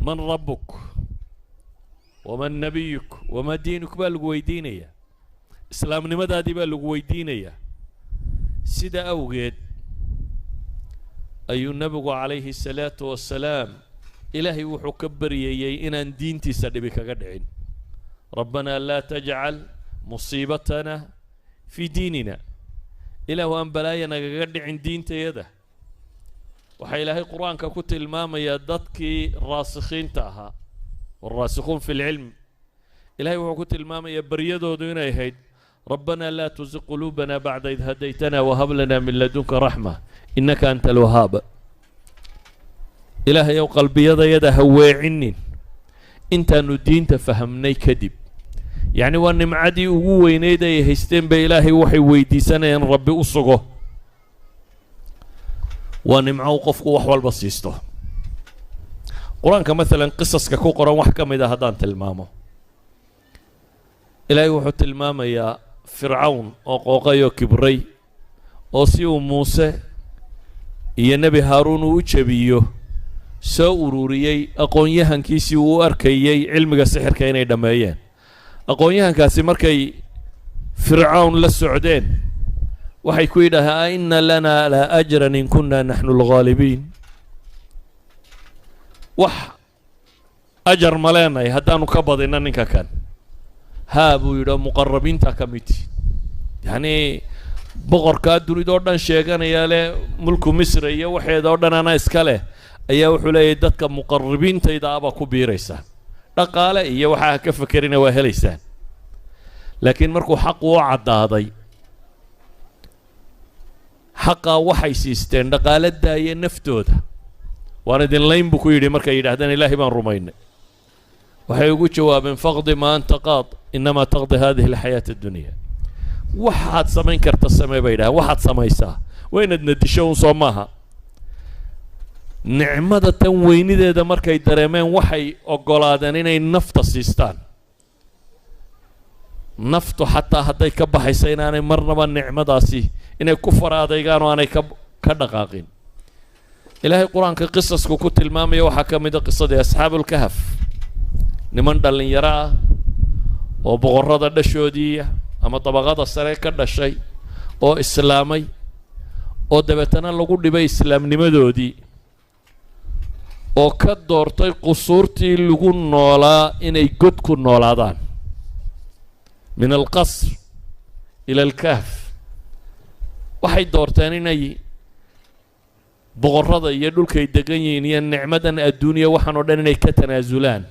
من ربك ومن نبيك وما دينك بالقويدينية إسلام نمدا دي بالقويدينية سيدا أوجد أي النبي عليه الصلاة والسلام إلهي وحكبر يي إن دينتي سدبك قدعين ربنا لا تجعل مصيبتنا في ديننا إله أن بلاينا قدعين دينتي يده وحي إلهي قرآن ككت الماما يددك راسخين تاها والراسخون في العلم إلهي وحكت الماما يبريدو دون يهيد ربنا لا تزغ قلوبنا بعد إذ هديتنا وهب لنا من لدنك رحمة إنك أنت الوهاب إلهي يو قلبي يدا هوي عنين انت ندين تفهمني كذب يعني وان معدي وينيدا يهستين بإلهي وحي ويدي سنة ين ربي أصغه وان معوقف وحوال بسيسته قرآن كمثلا قصص ككو قرآن وحكم إذا هدان تلمامه إلهي وحط الماما يا فرعون وقوقيو كبري أوسيو موسى يا نبي هارون وجبيو soo ururiyay aqoon-yahankiisii uu arkayay cilmiga sixirka inay dhameeyeen aqoon-yahankaasi markay fircawn la socdeen waxay ku yidhaahaa inna lana la ajran in kunna nahnu al-ghalibin wax ajar maleenay haddaanu ka badina ninka kan haa buu yidhi muqarrabiinta ka mid yani boqorka dunida oo dhan sheeganaya le mulku misr iyo waxeeda oo dhan ana iska leh ayaa wuxuu leeyahay dadka muqarribiintayda aba ku biiraysa dhaqaale iyo waxa ka fakarina waa helaysaan laakiin markuu xaq u cadaaday xaqa waxay siisteen dhaqaalada iyo naftooda waan idin layn buu ku yidhi markay yidhaahdeen ilaahay baan rumaynay waxay ugu jawaabeen faqdi ma anta qaad inama taqdi hadhihi alxayaat addunya waxaad samayn karta samee bay yidhahdeen waxaad samaysaa waynaad nadisho un soo maaha nicmada tan weynideeda markay dareemeen waxay ogolaadeen inay nafta siistaan naftu xataa hadday ka baxaysa inaanay marnaba nicmadaasi inay ku faraadaygaan oo aanay ka dhaqaaqin ilaahay qur-aanka qisasku ku tilmaamaya waxaa ka mid a qisadii asxaabulkahf niman dhallinyaro ah oo boqorrada dhashoodiiya ama dabaqada sare ka dhashay oo islaamay oo dabeetana lagu dhibay islaamnimadoodii oo ka doortay qusuurtii lagu noolaa inay god ku noolaadaan min alqasr ila alkahf waxay doorteen inay boqorrada iyo dhulkay degan yihiin iyo nicmadan adduuniya waxaan oo dhan inay ka tanaasulaan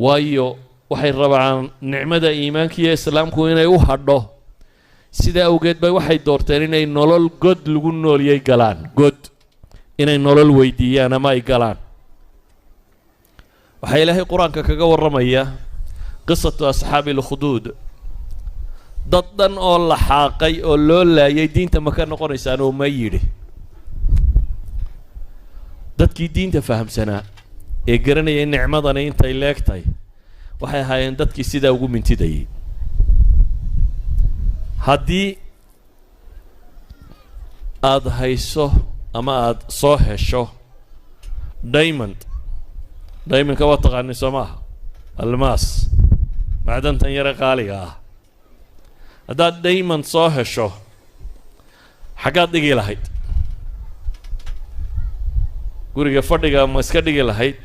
waayo waxay rabaan nicmada iimaanka iyo islaamku inay u hadho sidaa awgeed bay waxay doorteen inay nolol god lagu nooliyay galaan god inay nolol weydiiyaan ama ay galaan waxaa ilaahay qur-aanka kaga warramaya qisatu asxaabi lkhuduud dad dhan oo la xaaqay oo loo laayay diinta ma ka noqonaysaan oo ma yidhi dadkii diinta fahamsanaa ee garanayay nicmadani intay leegtahay waxay ahaayeen dadkii sidaa ugu mintidayay haddii aada hayso ama aada soo hesho diamondka waa taqaani soo maaha almaas macdantan yare qaaliga ah haddaad diamond soo hesho xaggaad dhigi lahayd guriga fadhiga ma iska dhigi lahayd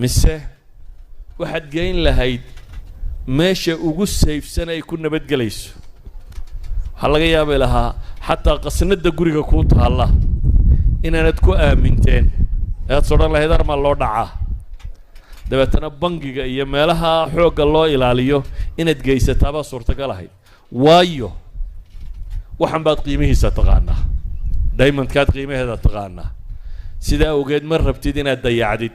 mise waxaad geyn lahayd meesha ugu sayfsan ay ku nabadgelayso waxaa laga yaabi lahaa xataa qasnada guriga kuu taalla inaanad ku aaminteen ead sodhan lahayd armaa loo dhacaa dabeetana bangiga iyo meelaha xoogga loo ilaaliyo inaad geysataabaa suurtagal ahayd waayo waxan baad qiimihiisa taqaanaa diamondkaad qiimaheeda taqaanaa sidaa awgeed ma rabtid inaad dayacdid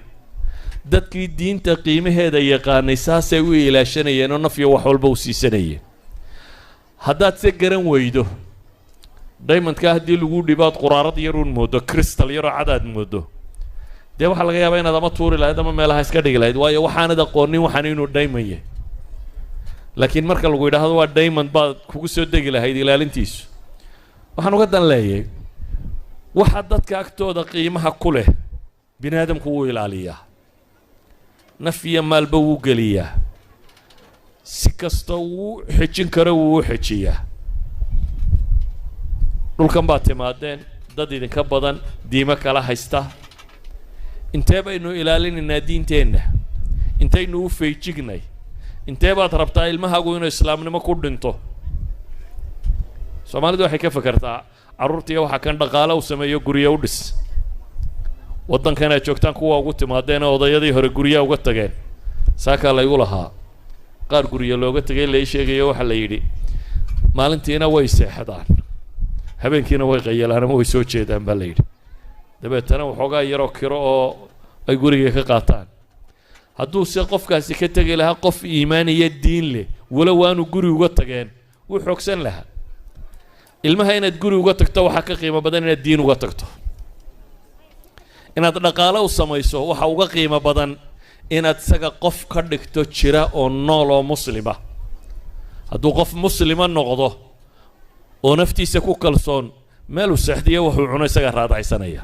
dadkii diinta qiimaheeda yaqaanay saasay u ilaashanayeen oo nafyo wax walba u siisanayeen haddaad se garan weydo diamondka haddii lagu dhibaad quraarad yaruun moodo crystal yaroo cadaad moodo dee waxaa laga yaabaa inaad ama tuuri lahayd ama meelaha iska dhigi lahayd waayo waxaanad aqoonin waxaan inuu diamond yahay laakiin marka lagu yidhaahdo waa diamond baad kugu soo degi lahayd ilaalintiisu waxaan uga dan leeyahay waxa dadka agtooda qiimaha ku leh bini aadamku wuu ilaaliyaa naf iyo maalba wuu geliyaa si kasta wuu xejin karo wuu u xejiyaa dhulkan baad timaadeen dad idinka badan diimo kala haysta intee baynu ilaalinaynaa diinteenna intaynu u feejignay intee baad rabtaa ilmahaagu inuu islaamnimo ku dhinto soomaalidu waxay ka fakartaa carruurtiiya waxaa kan dhaqaale u sameeyo guryo u dhis waddankan aad joogtaan kuwa ugu timaadeen odayadii hore guryaha uga tageen saakaa laygu lahaa qaar guryo looga tegay lai sheegayo waxaa la yidhi maalintiina way seexdaan habeenkiina way qayalaan ama way soo jeedaan baa la yidhi dabeetana waxoogaa yaroo kiro oo ay guriga ka qaataan hadduu se qofkaasi ka tegi lahaa qof iimaan iyo diin leh walow aanu guri uga tageen wuu xoogsan lahaa ilmaha inaad guri uga tagto waxaa ka qiimo badan inaad diin uga tagto inaad dhaqaale u samayso waxa uga qiimo badan inaad isaga qof ka dhigto jira oo nool oo muslima hadduu qof muslima noqdo oo naftiisa ku kalsoon meel uu seexdiyo wuxuu cuno isaga raadacaysanaya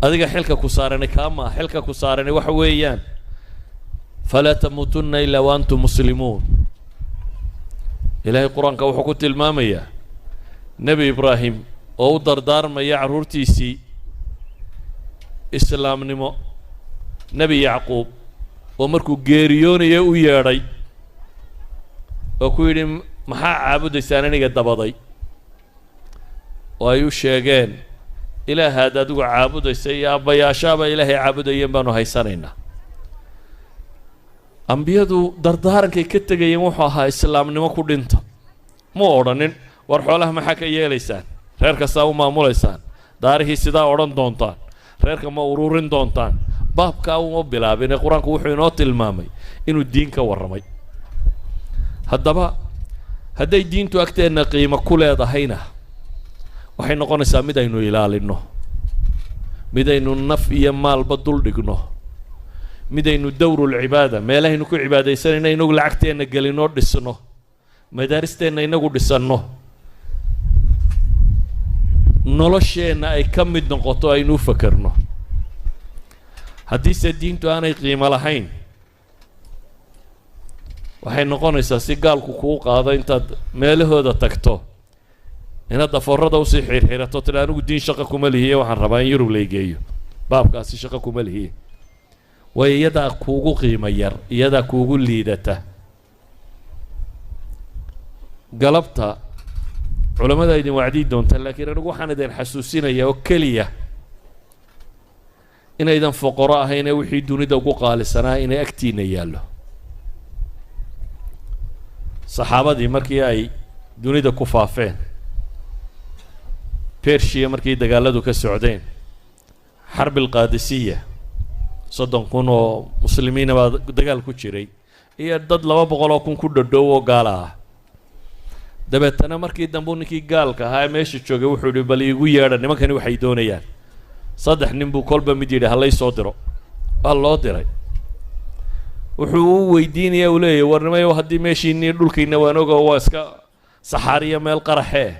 adiga xilka ku saarani kaama xilka ku saarani waxa weeyaan falaa tamuutunna ilaa wa antum muslimuun ilaahay qur-aanka wuxuu ku tilmaamayaa nebi ibraahim oo u dardaarmaya carruurtiisii islaamnimo nebi yacquub oo markuu geeriyoonaya u yeedhay oo ku yidhi maxaa caabudaysaan aniga dabaday oo ay u sheegeen ilaahaad adigu caabudaysa iyo abbayaashaaba ilaahay caabudayeen baanu haysanaynaa ambiyadu dardaarankay ka tegayeen wuxuu ahaa islaamnimo ku dhinta mu odhanin war xoolaha maxaa ka yeelaysaan reer kastaa u maamulaysaan daarihii sidaa odhan doontaan reerka ma ururin doontaan baabkaa uma bilaabin ee qur-aanku wuxuu inoo tilmaamay inuu diin ka warramay haddaba hadday diintu agteenna qiimo ku leedahayna waxay noqonaysaa mid aynu ilaalinno mid aynu naf iyo maalba dul dhigno mid aynu dowrulcibaada meelahaynu ku cibaadaysanayna inagu lacagteenna gelinoo dhisno madaaristeenna inagu dhisanno nolosheenna ay ka mid noqoto aynu u fakerno haddiise diintu aanay qiimo lahayn waxay noqonaysaa si gaalku kuu qaado intaad meelahooda tagto inaad daforada usii xirxirato tila anigu diin shaqo kuma lihiye waxaan rabaa in yurub laygeeyo baabkaasi shaqo kuma lihiye waayo iyadaa kuugu qiimo yar iyadaa kuugu liidata galabta culamada idin wacdii doonta laakiin anigu waxaan idin xasuusinayaa oo keliya inaydan foqoro ahaynee wixii dunida ugu qaalisanaa inay agtiina yaallo saxaabadii markii ay dunida ku faafeen bershiya markii dagaaladu ka socdeen xarbi alqaadisiya 30,000 oo muslimiina baa dagaal ku jiray iyo dad 200 oo kun ku dhadhow oo gaala ah dabeetana markii dambu ninkii gaalka ahaa meesha joogay wuxuu yidhi bal iigu yeedha nimankani waxay doonayaan 3 nin buu kolba mid yidhi halay soo diro waa loo diray wuxuu u weydiinayaa uu leeyahay warnimayo haddii meeshiinii dhulkiina waan ogo waa iska saxaariya meel qaraxee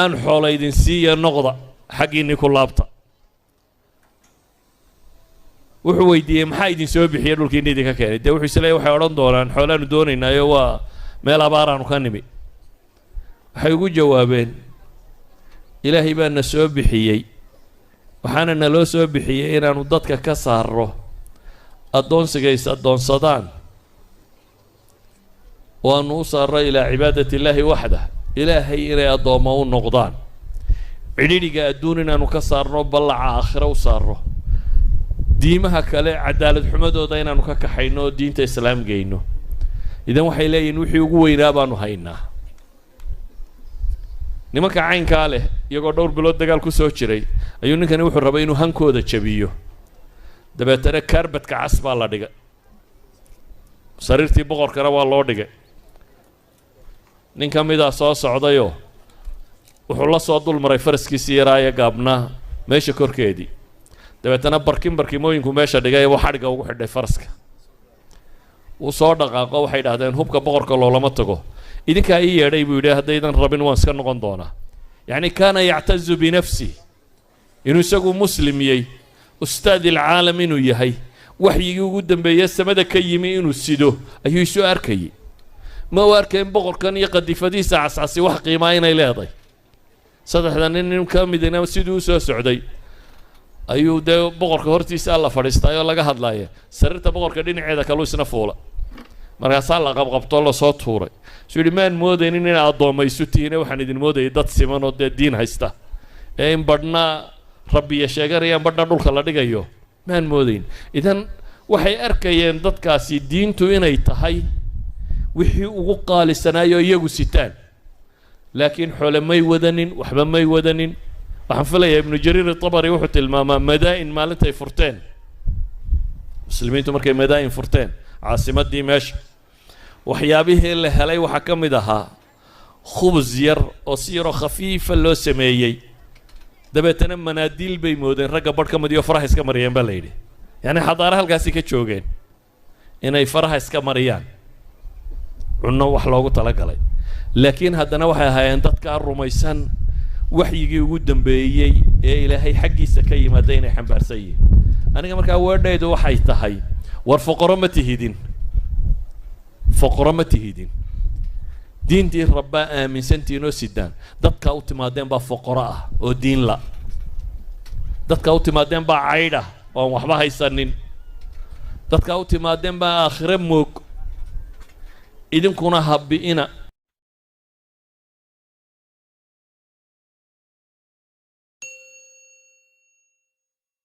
aan xoola idin siiya noqda xaggiinii ku laabta wuxuu weydiiyey maxaa idin soo bixiyay dhulkiina idinka keenay dee wuxuu isleeyahay waxay odhan doonaan xoolaanu doonaynaayo waa meel abaaraanu ka nimi waxay ugu jawaabeen ilaahay baa na soo bixiyey waxaana naloo soo bixiyey inaanu dadka ka saarro addoonsigays addoonsadaan oo aanu u saarro ilaa cibaadati illaahi waxdah ilaahay inay addoommo u noqdaan cidhidhiga adduun inaanu ka saarno ballaca aakhiro u saarro diimaha kale cadaalad xumadooda inaanu ka kaxayno oo diinta islaam geyno idan waxay leeyihiin wixii ugu weynaa baanu haynaa nimanka caynkaa leh iyagoo dhowr bilood dagaal ku soo jiray ayuu ninkani wuxuu rabay inuu hankooda jabiyo dabeetana kaarbadka cas baa la dhigay sariirtii boqorkana waa loo dhigay nin ka mid ah soo socdayoo wuxuu la soo dul maray faraskiisii yaraaye gaabnaa meesha korkeedii dabeetana barkimooyinku meesha dhigay buu xadhigga ugu xidhay faraska wuu soo dhaqaaqo waxay idhahdeen hubka boqorka loolama tago idinkaa ii yeedhay buu yidhi haddaydan rabin waan iska noqon doonaa yacni kaana yactazu binafsi inuu isagu muslimiyey ustaad ilcaalam inuu yahay waxyigii ugu dambeeye samada ka yimi inuu sido ayuu isu arkayay ma u arkayn boqorkan iyo qadifadiisa cascasi wax qiimaa inay leedahay saddexda nin ka midina siduu u soo socday ayuu dee boqorka hortiisa alla fadhiistay oo laga hadlaya sariirta boqorka dhinaceeda kaluu isna fuula markaasaa la qabqabtoo lasoo tuuray suu yidhi maan moodaynin in addoommaysu tihiine waxaan idin moodayay dad siman oo dee diin haysta ee in badhna rabbiya sheeganayaan badhna dhulka la dhigayo maan moodayn idan waxay arkayeen dadkaasi diintu inay tahay wixii ugu qaalisanaayoo iyagu sitaan laakiin xoole may wadanin waxba may wadanin waxaan filayaa ibnu jariir itabari wuxuu tilmaamaa madaa'in maalintay furteen muslimiintu markay madaa'in furteen caasimaddii meesha waxyaabihii la helay waxaa ka mid ahaa khubus yar oo si yaroo khafiifa loo sameeyey dabeetana manaadiil bay moodeen ragga badh ka madiyo faraha iska mariyeen baa la yidhi yacni xadaara halkaasi ka joogeen inay faraha iska mariyaan cunno wax loogu talagalay laakiin haddana waxay ahaayeen dadkaa rumaysan waxyigii ugu dambeeyey ee ilaahay xaggiisa ka yimaada inay xambaarsan yihiin aniga markaa weedhaydu waxay tahay war foqoro ma tihidin foqoro ma tihidin diintii rabbaa aaminsantiinoo sidaan dadkaa u timaadeen baa foqoro ah oo diin la dadkaa u timaadeen baa caydh ah oon waxba haysanin dadkaa u timaadeen baa aakhire moog idinkuna habbi'ina